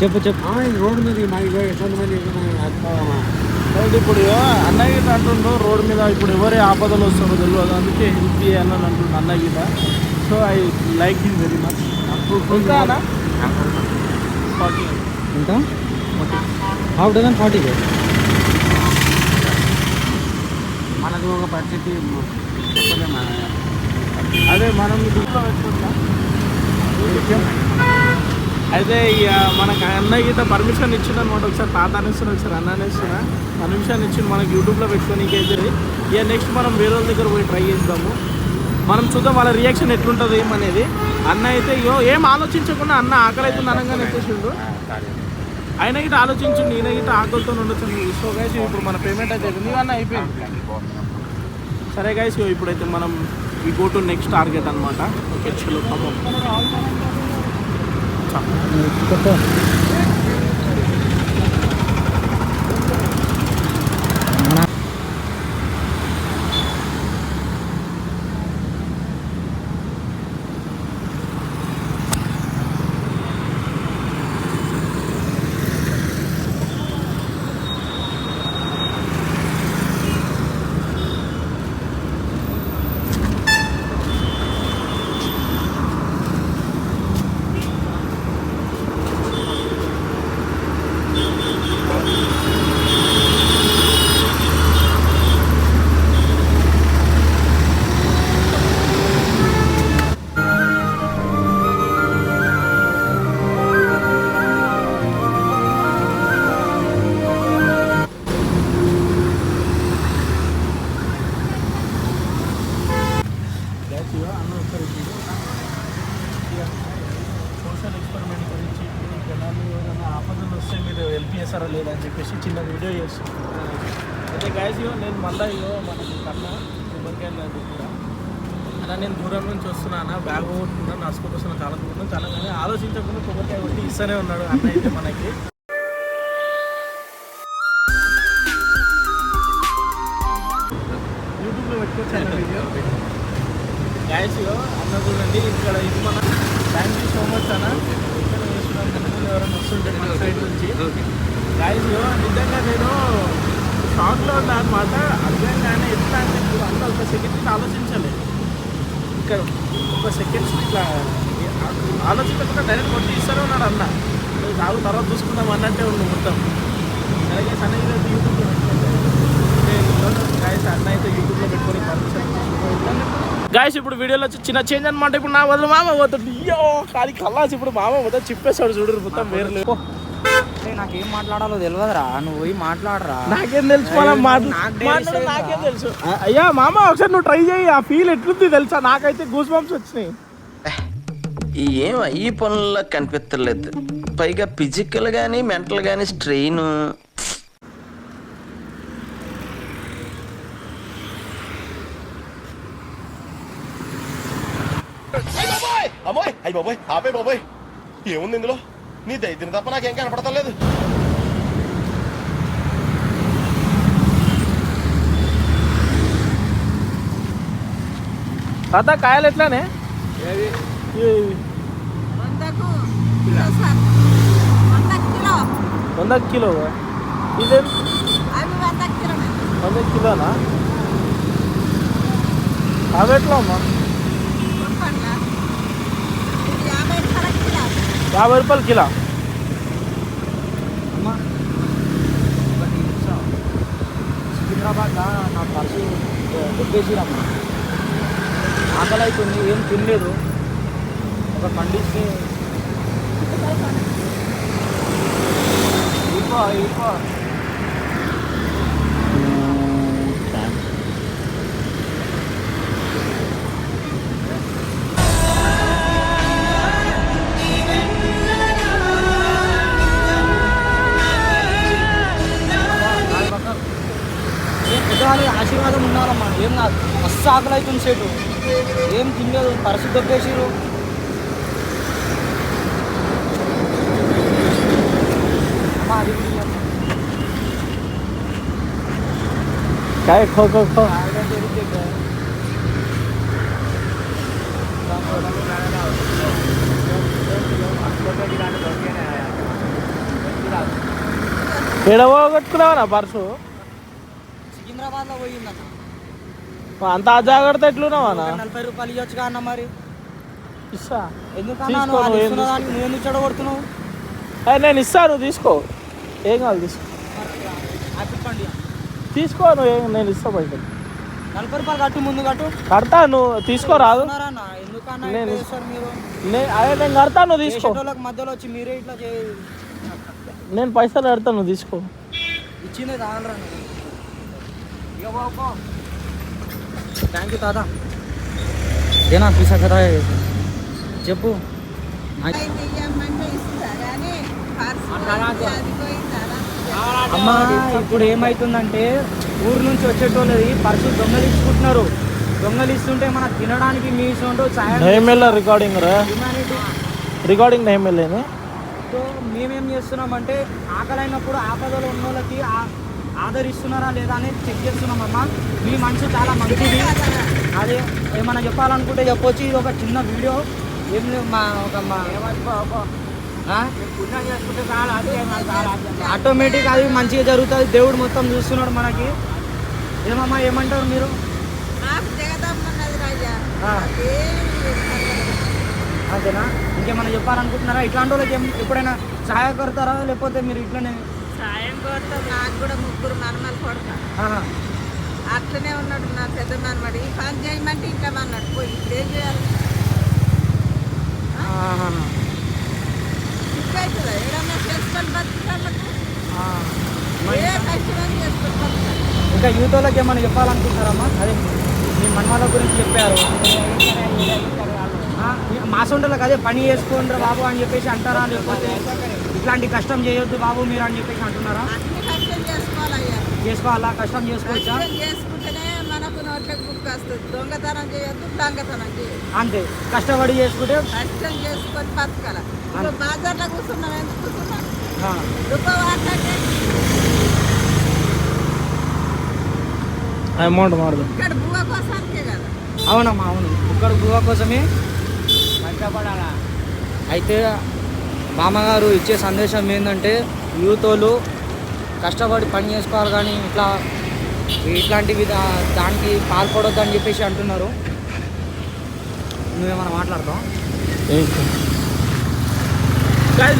చెప్పు చెప్పు. రోడ్డు మీద కొంతమంది కాబట్టి ఇప్పుడు అన్న గీత అంటుండ్రు రోడ్ మీద ఇప్పుడు ఎవరే ఆపదలు వస్తారో తెలియదు, అందుకే హెల్ప్ చేయాలని అంటుండ్రు అన్న Geetha. So I like him very much. ఇంకా అన్న 40 ఎంత? Half dozen 40. మనది ఒక పరిస్థితి చెప్పలేమా. అదే మనం దృష్టిలో పెట్టుకుంటున్నాం. అయితే ఇక మనకు అన్న గీత పర్మిషన్ ఇచ్చింది అనమాట. ఒకసారి తాత అనేస్తున్నా, ఒకసారి అన్న అనేస్తున్నా. పర్మిషన్ ఇచ్చింది మనకి యూట్యూబ్లో పెట్టుకొని అయితే ఇక నెక్స్ట్ మనం వేరే వాళ్ళ దగ్గర పోయి ట్రై చేద్దాము. మనం చూద్దాం వాళ్ళ రియాక్షన్ ఎట్లుంటుంది ఏమనేది. అన్న అయితే ఇగో ఏం ఆలోచించకుండా అన్న ఆకలి అవుతుంది అనగానే వచ్చేసిండు. ఆయన గిట్ట ఆలోచించిండు, ఈయన గిట్ట ఆకలితో ఉండొచ్చు. సో గైస్ ఇప్పుడు మన పేమెంట్ అయితే అయిపోయింది, అన్న అయిపోయింది. సరే గైస్ ఇప్పుడైతే మనం ఈ గో టు నెక్స్ట్ టార్గెట్ అనమాట. ఓకే చలో పాపం. సోషల్ ఎక్స్పెరిమెంట్ గురించి జనాలు ఏదైనా ఆపదలు వస్తే మీరు హెల్ప్ చేస్తారా లేదని చెప్పేసి చిన్న వీడియో చేస్తున్నాను. అయితే గైస్ నేను మళ్ళీ మనకి కన్నా కొబ్బరికాయలు కూడా అలా నేను దూరం నుంచి వస్తున్నాను, బ్యాగ్ కొట్టుకున్నాను, నడుచుకుంటూ వస్తున్నాను, చాలా దూరం చాలా కానీ ఆలోచించకుండా కొబ్బరికాయ కొట్టి ఇస్తూనే ఉన్నాడు అన్న అయితే మనకి. యూట్యూబ్లో పెట్టుకోవచ్చు వీడియో గైస్ అన్న చూడండి ఇక్కడ ఇది మన థ్యాంక్ యూ సో మచ్ అన్న. ఇక్కడ వేస్తున్నాం ఎవరైనా వస్తుంటే మన సైడ్ నుంచి గైస్ నిజంగా నేను షాక్లో ఉన్నా అనమాట. అర్థంగానే ఎట్లా అంటే ఇప్పుడు అన్న ఒక సెకండ్ ఆలోచించాలి, ఇక్కడ ఒక సెకండ్స్ ఇట్లా ఆలోచించకుండా డైరెక్ట్ కొట్టి ఇస్తూనే ఉన్నాడు అన్న. చాలు తర్వాత చూసుకుందాం అన్నట్టే ఉంది మొత్తం. అలాగే సన్నగిరి అయితే యూట్యూబ్లో పెట్టుకుంటే గాయస్ అన్న అయితే యూట్యూబ్లో పెట్టుకొని పర్మిషన్ గాయస్. ఇప్పుడు వీడియోలో వచ్చి చిన్న చేంజ్ అనమాట. ఇప్పుడు నా వదిలి మామ పోతుంది, అయ్యో కానీ కల్లాసి ఇప్పుడు మామ మొత్తం చెప్పేస్తాడు చూడరు మొత్తం వేరే. నాకేం మాట్లాడాలో తెలియదురా, నువ్వు పోయి మాట్లాడరా. నాకేం తెలుసు నాకేం తెలుసు. అయ్యా మామ ఒకసారి నువ్వు ట్రై చేయి, ఆ ఫీల్ ఎట్లుంది తెలుసా. నాకైతే గూస్ బంప్స్ వచ్చినాయి. ఏం ఈ పనుల్లో కనిపించలేదు, పైగా ఫిజికల్ గానీ మెంటల్ గానీ స్ట్రెయిన్. అమ్మాయి అయ్యి బాబోయ్ ఆపే బాబోయ్, ఏముంది ఇందులో? నీ దైత్యం తప్ప నాకేం కనపడతలేదు. తాత కాయలు ఎట్లానే? 100 కిలో ఇదే 100 కిలోనా? అవి ఎట్లా అమ్మా? 50 రూపాయలు కిలో. సికింద్రాబాద్ నా పర్సు దొబ్బేసిరమ్మా. ఆకలి అవుతుంది, ఏం తినలేదు. ఒక పండిస్తే ఇపో ఆశీర్వాదం ఉండాలమ్మా. ఏం కాదు, మస్తు ఆకలి అవుతుంది సేటు, ఏం తినలేదు, పరిస్థితి దొబ్బేసిరు. काय खो खो खो ఎడవగొట్టుకున్నావా నా పర్సు సికింద్రాబాద్లో పోయిందన్న. అంత అజాగ్రత్త ఎట్లున్నావా నా 40 రూపాయలు ఇవ్వచ్చుగా అన్న మరి. ఇస్తా ఎందుకన్నా తీసుకో, నువ్వు నువ్వు ఏం ఇస్తున్న దానికి నువ్వు ఎందుకు చెడగొడుతున్నావు? నేను ఇస్తాను తీసుకో, ఏం కాదు తీసుకో, యాపిల్ పండు తీసుకో నువ్వు, నేను ఇస్తా పైసలు. 40 రూపాయలు కట్టు, ముందు కట్టు. కడతా, నువ్వు తీసుకోరాదు. ఇస్తున్నారన్న, ఎందుకన్నా నేను ఇట్లా చేస్తారు మీరు? అదే నేను కడతా, నువ్వు తీసుకో. చేసేటోళ్ళకి మధ్యలో వచ్చి మీరే ఇట్లా నేను పైసలు కడతా, నువ్వు తీసుకో. ఇచ్చిందే తాగలరా. థ్యాంక్ యూ తాత. ఏనా పీసా కదా చెప్పు. అమ్మ ఇప్పుడు ఏమవుతుందంటే ఊరు నుంచి వచ్చేటోళ్ళది పర్సు దొంగలించుకుంటున్నారు. దొంగలిస్తుంటే మనకు తినడానికి మీ రికార్డింగ్ రికార్డింగ్ నేమెళ్ళేని. సో మేమేం చేస్తున్నామంటే ఆకలైనప్పుడు ఆపదలో ఉన్న వాళ్ళకి ఆదరిస్తున్నారా లేదా అనేది చెక్ చేస్తున్నామమ్మా. మీ మనసు చాలా మంచిది. అదే ఏమన్నా చెప్పాలనుకుంటే చెప్పొచ్చు. ఇది ఒక చిన్న వీడియో, ఏం లేదు మా ఆటోమేటిక్ అది మంచిగా జరుగుతుంది. దేవుడు మొత్తం చూస్తున్నాడు మనకి. ఏమమ్మా ఏమంటారు మీరు? అంతేనా? ఇంకేమన్నా చెప్పాలనుకుంటున్నారా? ఇట్లాంటి వాళ్ళకి ఎప్పుడైనా సహాయపడతారా లేకపోతే మీరు ఇట్లనే? సాయం కోరుతాం. నాకు కూడా 3 మనమలు కొడతా. అట్లనే ఉన్నాడు నా పెద్ద మనమడి. పని చేయమంటే ఇంకా అన్నాడు పోయి ఇప్పుడు ఏం చేయాలి? అవుతుందా ఏడన్నా చేసుకొని బతుకుతాళ్ళకు ఏ కష్టం చేసుకొని బతుకుతారు. ఇంకా యూత్ వాళ్ళకి ఏమైనా చెప్పాలనుకుంటారమ్మా? అదే మీ మనవాళ్ళ గురించి చెప్పారు. మాసొంటలకు అదే పని చేసుకోండి బాబు అని చెప్పేసి అంటారా? లేకపోతే ఇట్లాంటి కష్టం చేయొద్దు బాబు మీరు అని చెప్పేసి అంటున్నారా? కష్టం చేసుకోవాలయ్యా. చేసుకోవాలా? కష్టం చేసుకోవచ్చా? చేసుకుంటేనే మనకు నోట్లకు బుక్ వస్తుంది. దొంగతనం చేయొద్దు, దొంగతనం చేయొద్దు. అంతే, కష్టపడి చేసుకుంటే కష్టం చేసుకొని బతకాల. ఇప్పుడు బాజార్లో కూర్చున్నాం, ఎందుకు కూర్చున్నాం? అమౌంట్ మాడదు ఇక్కడ బువ్వ కోసానికే కదా. అవునమ్మా, అవును, ఇక్కడ బువ్వ కోసమే కష్టపడాలా. అయితే మామగారు ఇచ్చే సందేశం ఏంటంటే యూత్ వాళ్ళు కష్టపడి పని చేసుకోవాలి, కానీ ఇట్లాంటివి దానికి పాల్పడొద్దు అని చెప్పేసి అంటున్నారు. నువ్వేమైనా మాట్లాడతావు?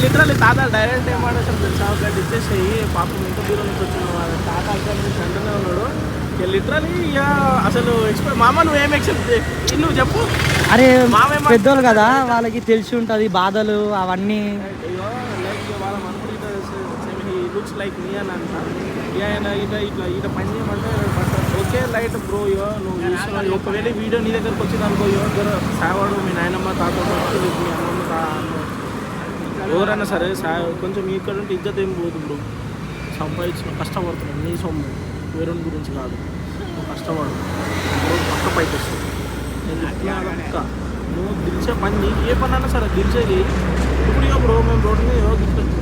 లిటరల్లీ తాత డైరెక్ట్ ఏమంటారు తెలుసా? ఒకటి ఇచ్చేసేయి పాపం ఇంత దూరం నుంచి వచ్చిన తాత అక్కడ నుంచి అంటూనే ఉన్నాడు. లిటరల్లీ ఇక అసలు మామ నువ్వేం ఎక్సెప్ట్ నువ్వు చెప్పు. అరే పెద్దోళ్ళు కదా, వాళ్ళకి తెలిసి ఉంటుంది బాధలు అవన్నీ. వాళ్ళ మనకు లుక్స్ లైక్ మీ అని అంట. ఆయన ఇట్లా పని చేయమంటే ఓకే లైట్ బ్రో ఇయో నువ్వు చూస్తున్నావు. ఒకవేళ వీడియో నీ దగ్గరకు వచ్చింది అనుకో, సావాడు మీ నాయనమ్మ తాత మీ అమ్మమ్మ ఎవరైనా సరే కొంచెం ఇక్కడ ఉంటే ఇజ్జత్ ఏం పోదు బ్రో. సంపాదించిన కష్టపడుతున్నావు, నీ సొమ్ము, వేరే గురించి కాదు. నువ్వు కష్టపడు, పక్క పైకి వస్తుంది. నేను చెప్తున్నా పక్క నువ్వు దిల్చే పని నీకు ఏ పని అయినా సరే దిల్చేది. ఇప్పుడు ఇక బ్రో మేము రోడ్డు మీద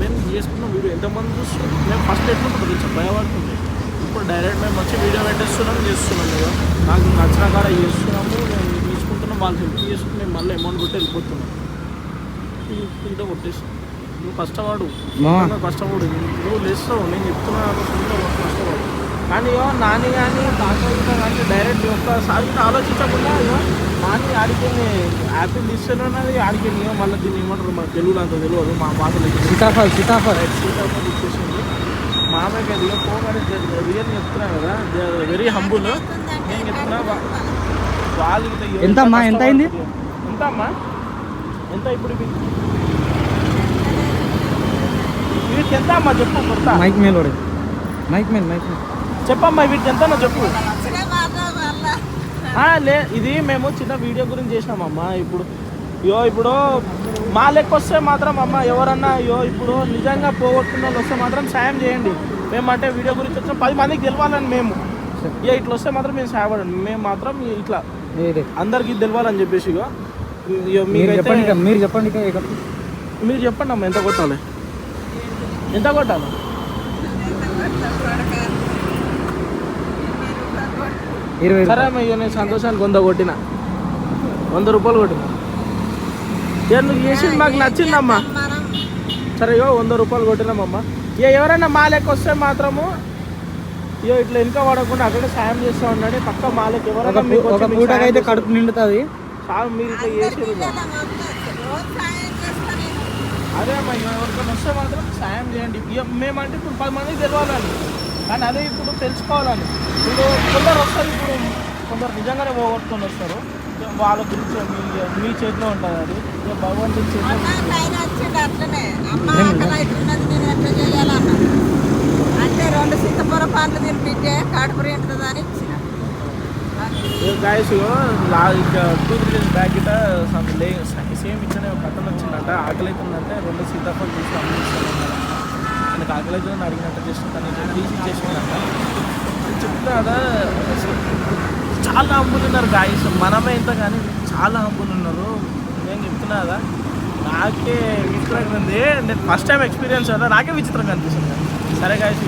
మేము చేసుకున్నాం వీడియో ఎంతమంది చూస్తున్నాం. మేము ఫస్ట్ ఎట్లుంటుంది దిల్చే భయపడుతుంది. ఇప్పుడు డైరెక్ట్ మేము వచ్చి వీడియో పెట్టేస్తున్నాం, చేస్తున్నాం కదా. నాకు నచ్చిన కాడ చేస్తున్నాము, మేము తీసుకుంటున్నాం, వాళ్ళు హెల్ప్ చేసుకుని మేము మళ్ళీ అమౌంట్ కొట్టి వెళ్ళిపోతున్నాం. ఇంట్లో కొట్టేస్తాం. నువ్వు కష్టపడు, కష్టపడు, నువ్వు లేస్తావు. నేను చెప్తున్నా కష్టపడు. కానీ నాని కానీ తాత కానీ డైరెక్ట్ ఒక్కసారి ఆలోచించకుండా నాని ఆడిపోయి యాపిల్ తీసుకున్నది ఆడిపోయింది. మళ్ళీ దీన్ని ఏమంటారు మన తెలుగులో అంత తెలియదు, మా భాషలో సీతాఫల్ ఇచ్చేసింది. మామయ్యకి అది పోగానే రియల్ చెప్తున్నా కదా, వెరీ హంబుల్. నేను చెప్తున్నా వాళ్ళకి ఎంతమ్మా, ఎంత అయింది? ఎంత అమ్మా, ఎంత ఇప్పుడు వీటికి ఎంత అమ్మా చెప్పు. కొడతా మైక్ మేల్ చెప్పమ్మా వీటికి ఎంత చెప్పు. ఇది మేము చిన్న వీడియో గురించి చేసినామమ్మా. ఇప్పుడు మా లెక్క వస్తే మాత్రం అమ్మ ఎవరన్నా ఇప్పుడు నిజంగా పోగొట్టుకున్న వాళ్ళు వస్తే మాత్రం సాయం చేయండి. మేమంటే వీడియో గురించి వచ్చిన 10 మందికి తెలవాలని మేము ఇట్లా వస్తే మాత్రం మేము సహాయపడండి. మేము మాత్రం ఇట్లా అందరికి తెలవాలని చెప్పేసి మీరు చెప్పండి అమ్మ ఎంత కొట్టాలి, ఎంత కొట్టాలి? సరే అమ్మ, ఇక నేను సంతోషానికి 100 కొట్టిన, 100 రూపాయలు కొట్టిన. నువ్వు చేసింది మాకు నచ్చిందమ్మా. సరే 100 రూపాయలు కొట్టినామమ్మా. ఇక ఎవరైనా మా లెక్క వస్తే మాత్రము ఇక ఇట్లా వెనుక పడకుండా అక్కడ సాయం చేస్తూ ఉండండి. పక్క మా లెక్క ఎవరైనా మీకు ఒక పూటకైతే కడుపు నిండుతుంది. మీరు ఇట్లా చేసారు రోజు సాయం చేస్తాను నేను. అదే అమ్మా ఎవరికైనా వస్తే మాత్రం సాయం చేయండి. ఇక మేమంటే ఇప్పుడు 10 మందికి తెలవాలని, కానీ అదే ఇప్పుడు తెలుసుకోవాలని. ఇప్పుడు కొందరు వస్తారు, ఇప్పుడు కొందరు నిజంగానే పోగొట్టుకొని వస్తారు. వాళ్ళ గురించి మీ చేతిలో ఉంటుంది. అది ఇక భగవంతుని చేతిలో. అన్న ఆయన వచ్చిండు అట్లనే, అమ్మ ఆకలి అవుతున్నది నేను ఎట్లా చేయాలన్నా అంటే 2 సీతపూర పండ్లు తినిపించే కడుపు నిండుతుంది అని ఇచ్చిన. గాయస్ ఇక 2-3 days బ్యాక్ ఇట సేమ్ ఇచ్చిన ఒక అతను వచ్చిందంట. ఆకలి అవుతుందంటే 2 సీతాఫలం తీసి అమ్మిస్తాను. ఆయనకు ఆకలి అవుతుందని అడిగినట్టు జస్ట్ తను తీసి ఇచ్చేసిందంట. చెప్తా కదా, చాలా హంబులు ఉన్నారు గాయస్. మనమే ఇంత కానీ చాలా హంబులు ఉన్నారు. నేను చెప్తున్నా కదా, నాకే విచిత్రంగా ఉంది. నేను ఫస్ట్ టైం ఎక్స్పీరియన్స్ కదా, నాకే విచిత్రంగా అనిపిస్తుంది. సరే గాయస్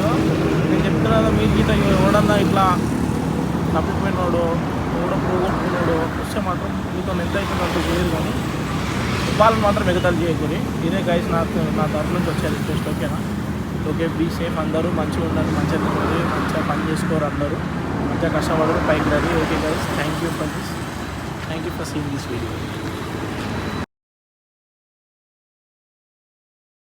నేను చెప్తున్నా కదా, మీకు ఇట్లా ఎవడన్నా ఇట్లా తప్పిపోయినాడు, ఎవడో పోగొట్టుకున్నాడు వస్తే మాత్రం మీతో ఎంత అవుతుందంటే చేయరు, కానీ వాళ్ళని మాత్రం ఎగతాలు చేయకూరి. ఇదే గాయస్ నా తరఫు నుంచి వచ్చే రిక్వెస్ట్. ఓకేనా? Okay, be safe. అందరూ మంచిగా ఉండాలి, మంచిగా తినాలి, మంచిగా పని చేసుకోరు, అందరూ మంచిగా కష్టపడరు, పైకి రాదు. Okay guys, thank you for seeing this video.